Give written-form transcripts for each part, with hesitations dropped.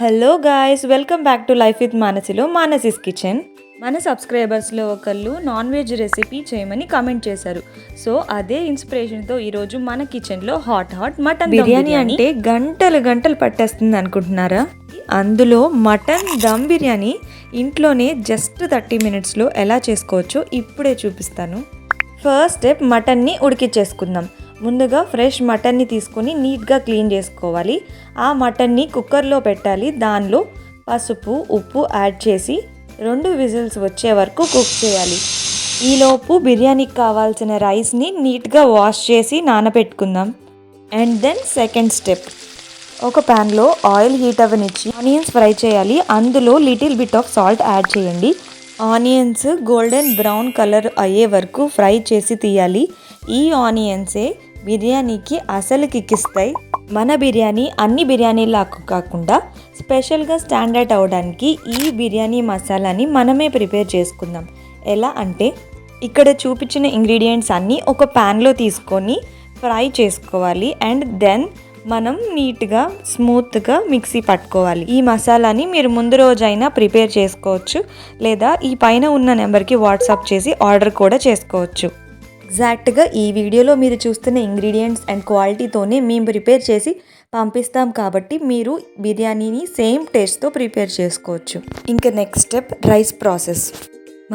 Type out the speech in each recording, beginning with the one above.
Hello guys, welcome back to life with మానసిలో Manasi's kitchen. మన సబ్స్క్రైబర్స్లో ఒకళ్ళు నాన్ వెజ్ రెసిపీ చేయమని కామెంట్ చేశారు. సో అదే ఇన్స్పిరేషన్తో ఈరోజు మన కిచెన్లో హాట్ మటన్ బిర్యానీ అంటే గంటలు పట్టేస్తుంది అనుకుంటున్నారా? అందులో మటన్ దమ్ బిర్యానీ ఇంట్లోనే జస్ట్ 30 మినిట్స్లో ఎలా చేసుకోవచ్చో ఇప్పుడే చూపిస్తాను. ఫస్ట్ స్టెప్, మటన్ని ఉడికించేసుకుందాం. ముందుగా ఫ్రెష్ మటన్ని తీసుకొని నీట్గా క్లీన్ చేసుకోవాలి. ఆ మటన్ని కుక్కర్లో పెట్టాలి. దానిలో పసుపు, ఉప్పు యాడ్ చేసి 2 విజిల్స్ వచ్చే వరకు కుక్ చేయాలి. ఈలోపు బిర్యానీకి కావాల్సిన రైస్ని నీట్గా వాష్ చేసి నానబెట్టుకుందాం. అండ్ దెన్ సెకండ్ స్టెప్, ఒక ప్యాన్లో ఆయిల్ హీట్ అవ్వనిచ్చి ఆనియన్స్ ఫ్రై చేయాలి. అందులో little bit of salt add చేయండి. ఆనియన్స్ గోల్డెన్ బ్రౌన్ కలర్ అయ్యే వరకు ఫ్రై చేసి తీయాలి. ఈ ఆనియన్సే బిర్యానీకి అసలు కిక్కిస్తాయి. మన బిర్యానీ అన్ని బిర్యానీలాగా కాకుండా స్పెషల్గా స్టాండర్డ్ అవ్వడానికి ఈ బిర్యానీ మసాలాని మనమే ప్రిపేర్ చేసుకుందాం. ఎలా అంటే, ఇక్కడ చూపించిన ఇంగ్రీడియంట్స్ అన్నీ ఒక ప్యాన్లో తీసుకొని ఫ్రై చేసుకోవాలి. అండ్ దెన్ మనం నీట్గా స్మూత్గా మిక్సీ పట్టుకోవాలి. ఈ మసాలాని మీరు ముందు రోజైనా ప్రిపేర్ చేసుకోవచ్చు, లేదా ఈ పైన ఉన్న నెంబర్కి వాట్సాప్ చేసి ఆర్డర్ కూడా చేసుకోవచ్చు. ఎగ్జాక్ట్గా ఈ వీడియోలో మీరు చూస్తున్న ఇంగ్రీడియంట్స్ అండ్ క్వాలిటీతోనే మేము ప్రిపేర్ చేసి పంపిస్తాం, కాబట్టి మీరు బిర్యానీని సేమ్ టేస్ట్తో ప్రిపేర్ చేసుకోవచ్చు. ఇంకా నెక్స్ట్ స్టెప్, రైస్ ప్రాసెస్.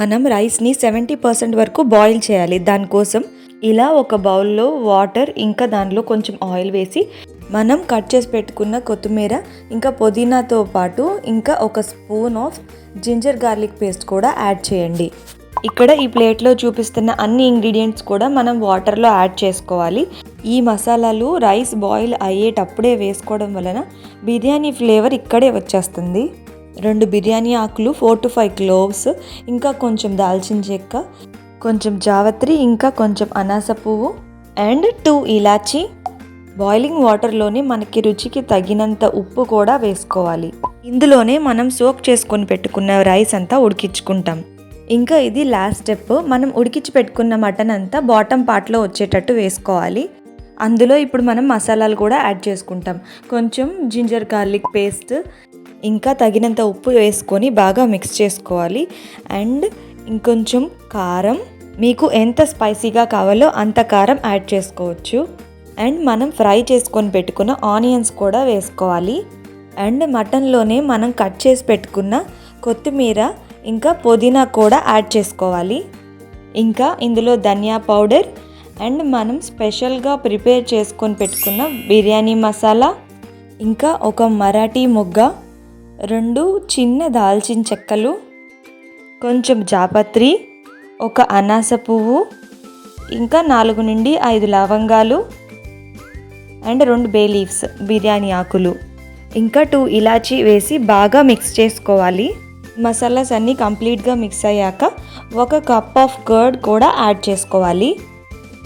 మనం రైస్ని 70% వరకు బాయిల్ చేయాలి. దానికోసం ఇలా ఒక బౌల్లో వాటర్, ఇంకా దానిలో కొంచెం ఆయిల్ వేసి మనం కట్ చేసి పెట్టుకున్న కొత్తిమీర ఇంకా పుదీనాతో పాటు ఇంకా ఒక spoon of ginger garlic paste కూడా యాడ్ చేయండి. ఇక్కడ ఈ ప్లేట్లో చూపిస్తున్న అన్ని ఇంగ్రీడియంట్స్ కూడా మనం వాటర్లో యాడ్ చేసుకోవాలి. ఈ మసాలాలు రైస్ బాయిల్ అయ్యేటప్పుడే వేసుకోవడం వలన బిర్యానీ ఫ్లేవర్ ఇక్కడే వచ్చేస్తుంది. 2 బిర్యానీ ఆకులు, 4 to 5 క్లోవ్స్, ఇంకా కొంచెం దాల్చిన చెక్క, కొంచెం జావత్రి, ఇంకా కొంచెం అనాస పువ్వు అండ్ 2 ఇలాచి. బాయిలింగ్ వాటర్లోనే మనకి రుచికి తగినంత ఉప్పు కూడా వేసుకోవాలి. ఇందులోనే మనం సోక్ చేసుకొని పెట్టుకున్న రైస్ అంతా ఉడికించుకుంటాం. ఇంకా ఇది లాస్ట్ స్టెప్, మనం ఉడికించి పెట్టుకున్న మటన్ అంతా బాటమ్ పార్ట్లో వచ్చేటట్టు వేసుకోవాలి. అందులో ఇప్పుడు మనం మసాలాలు కూడా యాడ్ చేసుకుంటాం. కొంచెం జింజర్ గార్లిక్ పేస్ట్, ఇంకా తగినంత ఉప్పు వేసుకొని బాగా మిక్స్ చేసుకోవాలి. అండ్ ఇంకొంచెం కారం, మీకు ఎంత స్పైసీగా కావాలో అంత కారం యాడ్ చేసుకోవచ్చు. అండ్ మనం ఫ్రై చేసుకొని పెట్టుకున్న ఆనియన్స్ కూడా వేసుకోవాలి. అండ్ మటన్లోనే మనం కట్ చేసి పెట్టుకున్న కొత్తిమీర ఇంకా పుదీనా కూడా యాడ్ చేసుకోవాలి. ఇంకా ఇందులో ధనియా పౌడర్ అండ్ మనం స్పెషల్గా ప్రిపేర్ చేసుకొని పెట్టుకున్న బిర్యానీ మసాలా, ఇంకా ఒక మరాఠీ మొగ్గ, 2 చిన్న దాల్చిన చెక్కలు, కొంచెం జాపత్రి, ఒక అనాస పువ్వు, ఇంకా 4 నుండి 5 లవంగాలు అండ్ 2 బే లీవ్స్ బిర్యానీ ఆకులు, ఇంకా 2 ఇలాచీ వేసి బాగా మిక్స్ చేసుకోవాలి. మసాలాస్ అన్నీ కంప్లీట్గా మిక్స్ అయ్యాక 1 కప్ ఆఫ్ కర్డ్ కూడా యాడ్ చేసుకోవాలి.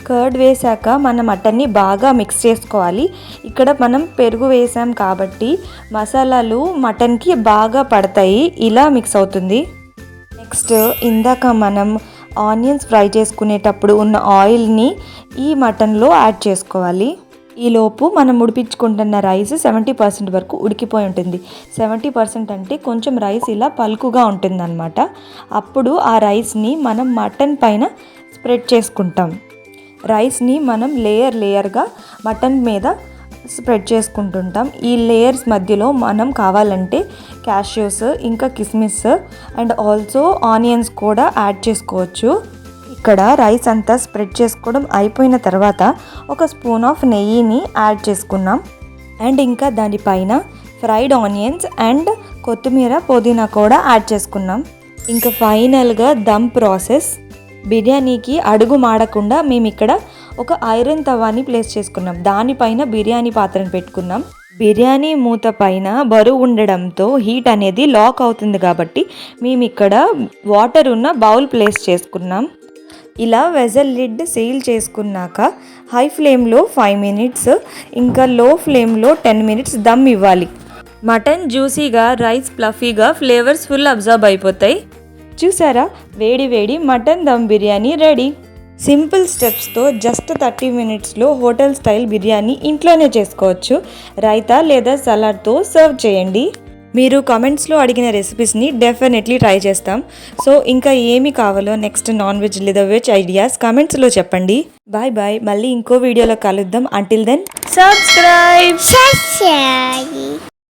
కర్డ్ వేసాక మన మటన్ని బాగా మిక్స్ చేసుకోవాలి. ఇక్కడ మనం పెరుగు వేసాం కాబట్టి మసాలాలు మటన్కి బాగా పడతాయి. ఇలా మిక్స్ అవుతుంది. నెక్స్ట్, ఇందాక మనం ఆనియన్స్ ఫ్రై చేసుకునేటప్పుడు ఉన్న ఆయిల్ని ఈ మటన్లో యాడ్ చేసుకోవాలి. ఈలోపు మనం ఉడిపించుకుంటున్న రైస్ 70% వరకు ఉడికిపోయి ఉంటుంది. 70% అంటే కొంచెం రైస్ ఇలా పలుకుగా ఉంటుందన్నమాట. అప్పుడు ఆ రైస్ని మనం మటన్ పైన స్ప్రెడ్ చేసుకుంటాం. రైస్ని మనం లేయర్గా మటన్ మీద స్ప్రెడ్ చేసుకుంటుంటాం. ఈ లేయర్స్ మధ్యలో మనం కావాలంటే క్యాష్యూస్, ఇంకా కిస్మిస్ అండ్ ఆల్సో ఆనియన్స్ కూడా యాడ్ చేసుకోవచ్చు. ఇక్కడ రైస్ అంతా స్ప్రెడ్ చేసుకోవడం అయిపోయిన తర్వాత ఒక స్పూన్ ఆఫ్ నెయ్యిని యాడ్ చేసుకున్నాం. అండ్ ఇంకా దానిపైన ఫ్రైడ్ ఆనియన్స్ అండ్ కొత్తిమీర, పుదీనా కూడా యాడ్ చేసుకున్నాం. ఇంకా ఫైనల్గా దమ్ ప్రాసెస్. బిర్యానీకి అడుగు మాడకుండా మేము ఇక్కడ ఒక ఐరన్ తవాని ప్లేస్ చేసుకున్నాం. దానిపైన బిర్యానీ పాత్రను పెట్టుకున్నాం. బిర్యానీ మూత పైన బరువు ఉండడంతో హీట్ అనేది లాక్ అవుతుంది కాబట్టి మేము ఇక్కడ వాటర్ ఉన్న బౌల్ ప్లేస్ చేసుకున్నాం. ఇలా వెజల్ లిడ్ సీల్ చేసుకున్నాక హై ఫ్లేమ్లో 5 మినిట్స్, ఇంకా లో ఫ్లేమ్లో 10 మినిట్స్ దమ్ ఇవ్వాలి. మటన్ జ్యూసీగా, రైస్ ఫ్లఫీగా, ఫ్లేవర్స్ ఫుల్ అబ్జర్బ్ అయిపోతాయి. చూసారా, వేడి mutton dum biryani ready. Simple స్టెప్స్తో జస్ట్ 30 మినిట్స్లో హోటల్ స్టైల్ బిర్యానీ ఇంట్లోనే చేసుకోవచ్చు. రైతా లేదా సలాడ్తో సర్వ్ చేయండి. మీరు కామెంట్స్లో అడిగిన రెసిపీస్ని డెఫినెట్లీ ట్రై చేస్తాం. సో ఇంకా ఏమి కావాలో నెక్స్ట్ నాన్ వెజ్ లేదా వెజ్ ఐడియాస్ కామెంట్స్లో చెప్పండి. బాయ్ బాయ్, మళ్ళీ ఇంకో వీడియోలో కలుద్దాం. Until then subscribe.